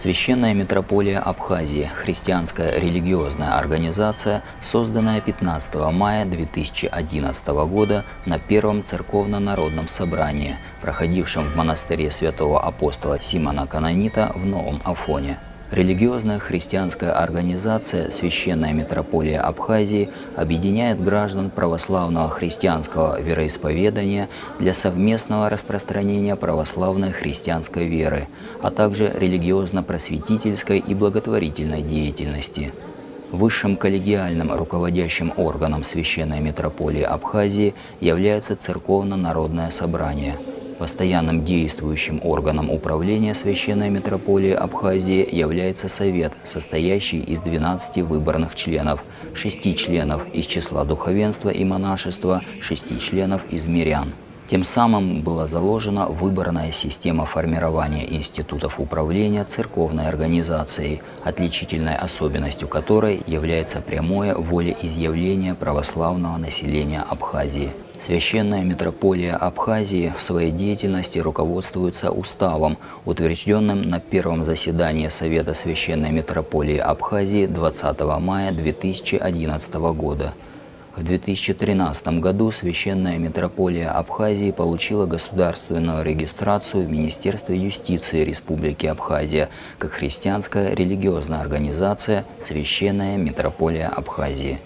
Священная митрополия Абхазии – христианская религиозная организация, созданная 15 мая 2011 года на Первом церковно-народном собрании, проходившем в монастыре святого апостола Симона Канонита в Новом Афоне. Религиозная христианская организация «Священная митрополия Абхазии» объединяет граждан православного христианского вероисповедания для совместного распространения православной христианской веры, а также религиозно-просветительской и благотворительной деятельности. Высшим коллегиальным руководящим органом Священной митрополии Абхазии является Церковно-народное собрание. Постоянным действующим органом управления Священной митрополии Абхазии является Совет, состоящий из 12 выборных членов, 6 членов из числа духовенства и монашества, 6 членов из мирян. Тем самым была заложена выборная система формирования институтов управления церковной организацией, отличительной особенностью которой является прямое волеизъявление православного населения Абхазии. Священная митрополия Абхазии в своей деятельности руководствуется уставом, утвержденным на первом заседании Совета Священной митрополии Абхазии 20 мая 2011 года. В 2013 году Священная митрополия Абхазии получила государственную регистрацию в Министерстве юстиции Республики Абхазия как христианская религиозная организация «Священная митрополия Абхазии».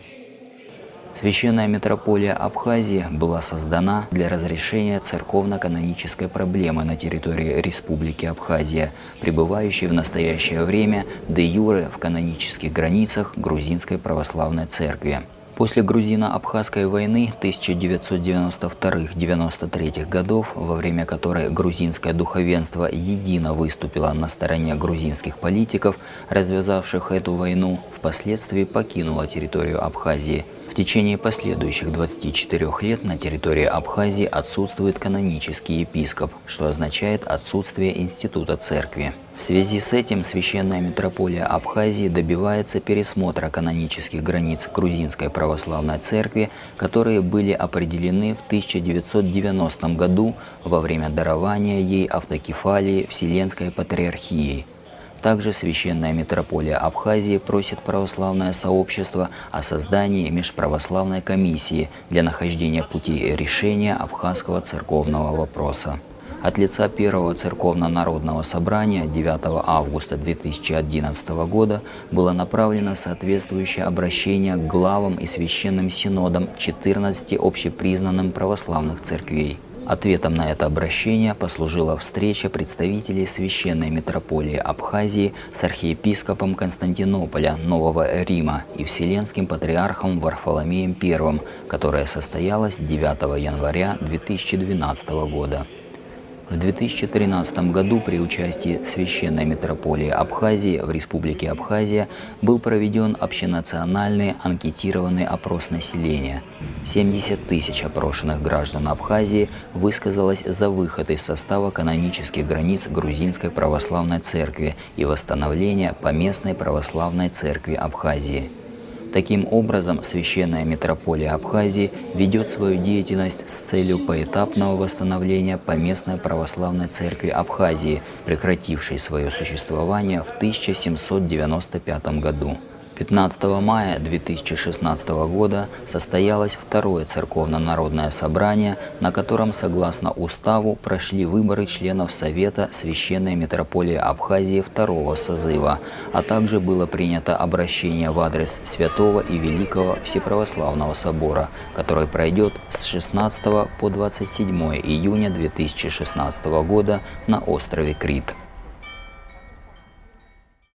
Священная митрополия Абхазии была создана для разрешения церковно-канонической проблемы на территории Республики Абхазия, пребывающей в настоящее время де-юре в канонических границах Грузинской православной церкви. После грузино-абхазской войны 1992-93 годов, во время которой грузинское духовенство едино выступило на стороне грузинских политиков, развязавших эту войну, впоследствии покинуло территорию Абхазии. В течение последующих 24 лет на территории Абхазии отсутствует канонический епископ, что означает отсутствие института церкви. В связи с этим Священная митрополия Абхазии добивается пересмотра канонических границ Грузинской православной церкви, которые были определены в 1990 году во время дарования ей автокефалии Вселенской патриархией. Также Священная митрополия Абхазии просит православное сообщество о создании межправославной комиссии для нахождения путей решения абхазского церковного вопроса. От лица Первого церковно-народного собрания 9 августа 2011 года было направлено соответствующее обращение к главам и священным синодам 14 общепризнанным православных церквей. Ответом на это обращение послужила встреча представителей Священной митрополии Абхазии с архиепископом Константинополя, Нового Рима и Вселенским патриархом Варфоломеем I, которая состоялась 9 января 2012 года. В 2013 году при участии Священной митрополии Абхазии в Республике Абхазия был проведен общенациональный анкетированный опрос населения. 70 тысяч опрошенных граждан Абхазии высказалось за выход из состава канонических границ Грузинской православной церкви и восстановление поместной православной церкви Абхазии. Таким образом, Священная митрополия Абхазии ведет свою деятельность с целью поэтапного восстановления поместной православной церкви Абхазии, прекратившей свое существование в 1795 году. 15 мая 2016 года состоялось второе церковно-народное собрание, на котором, согласно уставу, прошли выборы членов Совета Священной митрополии Абхазии второго созыва, а также было принято обращение в адрес Святого и Великого Всеправославного собора, который пройдет с 16 по 27 июня 2016 года на острове Крит.